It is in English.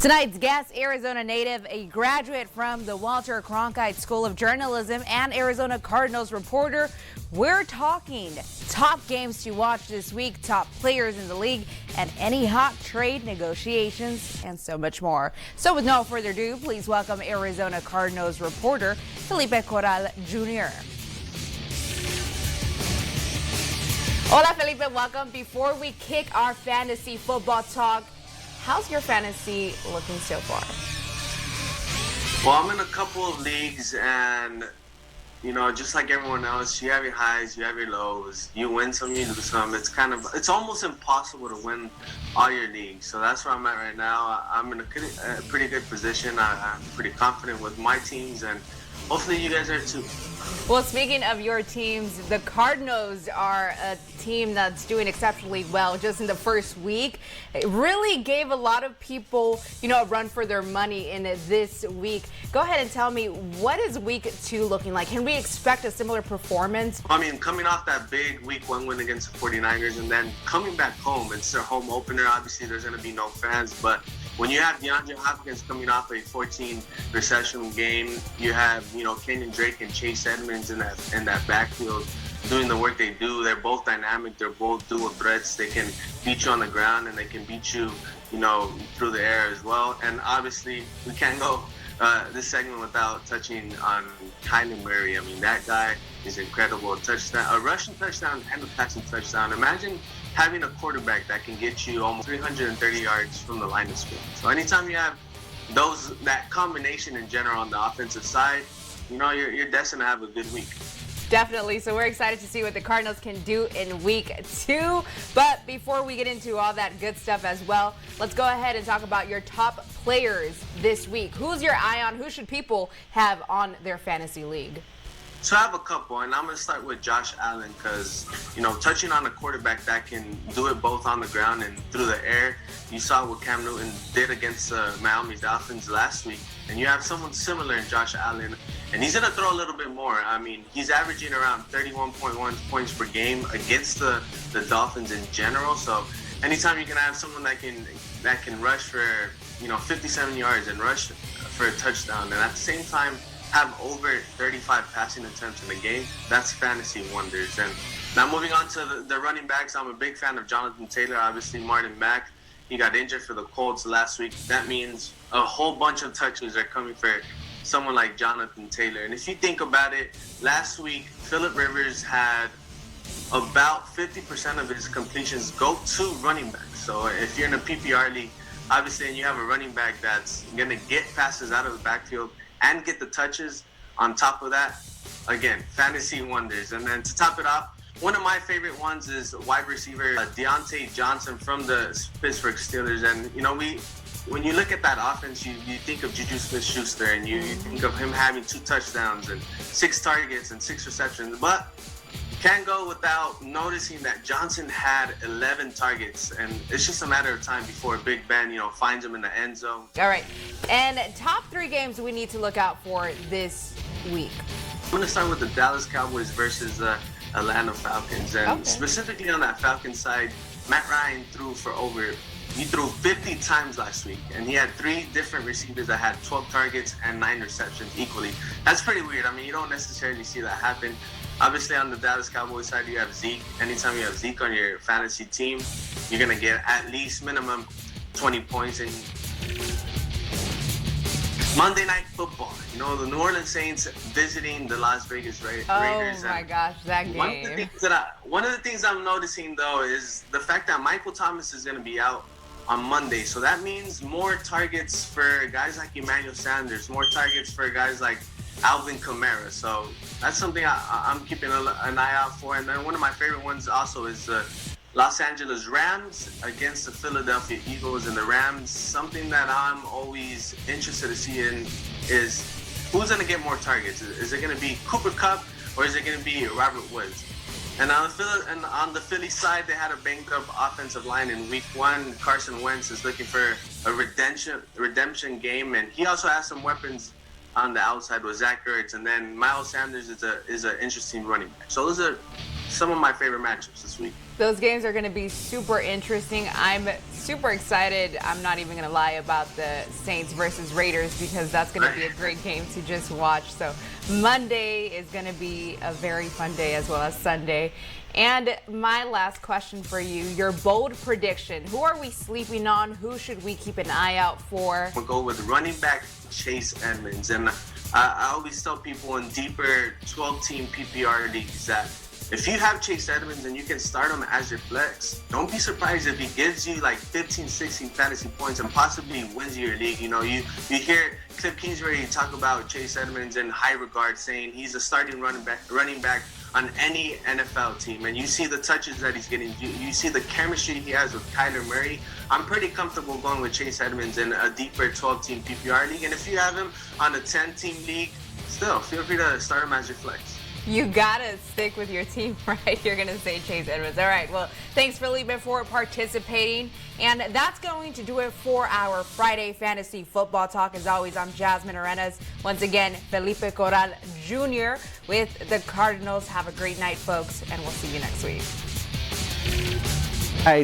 Tonight's guest, Arizona native, a graduate from the Walter Cronkite School of Journalism and Arizona Cardinals reporter. We're talking top games to watch this week, top players in the league, and any hot trade negotiations, and so much more. So with no further ado, please welcome Arizona Cardinals reporter Felipe Corral Jr. Hola, Felipe. Welcome. Before we kick our fantasy football talk, how's your fantasy looking so far? Well, I'm in a couple of leagues, and just like everyone else, you have your highs, you have your lows. You win some, you lose some. It's almost impossible to win all your leagues. So that's where I'm at right now. I'm in a pretty good position. I'm pretty confident with my teams, and hopefully you guys are too. Well, speaking of your teams, the Cardinals are a team that's doing exceptionally well just in the first week. It really gave a lot of people, a run for their money in this week. Go ahead and tell me, what is week 2 looking like? Can we expect a similar performance? I mean, coming off that big week 1 win against the 49ers and then coming back home, it's their home opener. Obviously, there's going to be no fans, but when you have DeAndre Hopkins coming off a 14-reception game, you have, Kenyon Drake and Chase Edmonds in that backfield doing the work they do. They're both dynamic. They're both dual threats. They can beat you on the ground and they can beat you, through the air as well. And obviously, we can't go this segment without touching on Kyler Murray. I mean, that guy is incredible. A rushing touchdown and a passing touchdown. Imagine having a quarterback that can get you almost 330 yards from the line of scrimmage. So anytime you have that combination in general on the offensive side, you're destined to have a good week. Definitely. So we're excited to see what the Cardinals can do in week 2. But before we get into all that good stuff as well, let's go ahead and talk about your top players this week. Who's your eye on? Who should people have on their fantasy league? So I have a couple, and I'm going to start with Josh Allen because, touching on a quarterback that can do it both on the ground and through the air. You saw what Cam Newton did against Miami Dolphins last week, and you have someone similar in Josh Allen, and he's going to throw a little bit more. I mean, he's averaging around 31.1 points per game against the Dolphins in general. So anytime you can have someone that can rush for 57 yards and rush for a touchdown, and at the same time have over 35 passing attempts in the game, that's fantasy wonders. And now moving on to the running backs, I'm a big fan of Jonathan Taylor. Obviously, Marlon Mack, he got injured for the Colts last week. That means a whole bunch of touches are coming for someone like Jonathan Taylor. And if you think about it, last week, Phillip Rivers had about 50% of his completions go to running backs. So if you're in a PPR league, obviously, and you have a running back that's going to get passes out of the backfield and get the touches on top of that, again, fantasy wonders. And then to top it off, one of my favorite ones is wide receiver Deontay Johnson from the Pittsburgh Steelers. And, when you look at that offense, you think of Juju Smith-Schuster, and you think of him having 2 touchdowns and 6 targets and 6 receptions. But you can't go without noticing that Johnson had 11 targets, and it's just a matter of time before Big Ben, finds him in the end zone. All right. And top 3 games we need to look out for this week. I'm going to start with the Dallas Cowboys versus Atlanta Falcons. And specifically on that Falcons side, Matt Ryan threw 50 times last week, and he had 3 different receivers that had 12 targets and 9 receptions equally. That's pretty weird. I mean, you don't necessarily see that happen. Obviously, on the Dallas Cowboys side, you have Zeke. Anytime you have Zeke on your fantasy team, you're going to get at least minimum 20 points. And Monday Night Football, the New Orleans Saints visiting the Las Vegas Raiders. Oh, my gosh, that game. One of the things I'm noticing, though, is the fact that Michael Thomas is going to be out on Monday. So that means more targets for guys like Emmanuel Sanders, more targets for guys like Alvin Kamara. So that's something I'm keeping an eye out for. And then one of my favorite ones also is Los Angeles Rams against the Philadelphia Eagles. And the Rams, something that I'm always interested to see in is who's going to get more targets. Is it going to be Cooper Kupp or is it going to be Robert Woods? And on the Philly side, they had a banged-up offensive line in Week 1. Carson Wentz is looking for a redemption game, and he also has some weapons on the outside with Zach Ertz. And then Miles Sanders is an interesting running back. So those are some of my favorite matchups this week. Those games are going to be super interesting. I'm super excited. I'm not even going to lie about the Saints versus Raiders because that's going to be a great game to just watch. So Monday is going to be a very fun day as well as Sunday. And my last question for you, your bold prediction. Who are we sleeping on? Who should we keep an eye out for? We'll go with running back Chase Edmonds. And I always tell people in deeper 12-team PPR leagues that if you have Chase Edmonds and you can start him as your flex, don't be surprised if he gives you like 15, 16 fantasy points and possibly wins your league. You know, you hear Cliff Kingsbury talk about Chase Edmonds in high regard, saying he's a starting running back on any NFL team, and you see the touches that he's getting, you see the chemistry he has with Kyler Murray. I'm pretty comfortable going with Chase Edmonds in a deeper 12-team PPR league, and if you have him on a 10-team league, still feel free to start him as your flex. You gotta stick with your team, right? You're gonna say Chase Edmonds. All right, well, thanks, Felipe, for participating. And that's going to do it for our Friday Fantasy Football Talk. As always, I'm Jasmine Arenas. Once again, Felipe Corral Jr. with the Cardinals. Have a great night, folks, and we'll see you next week. Hi,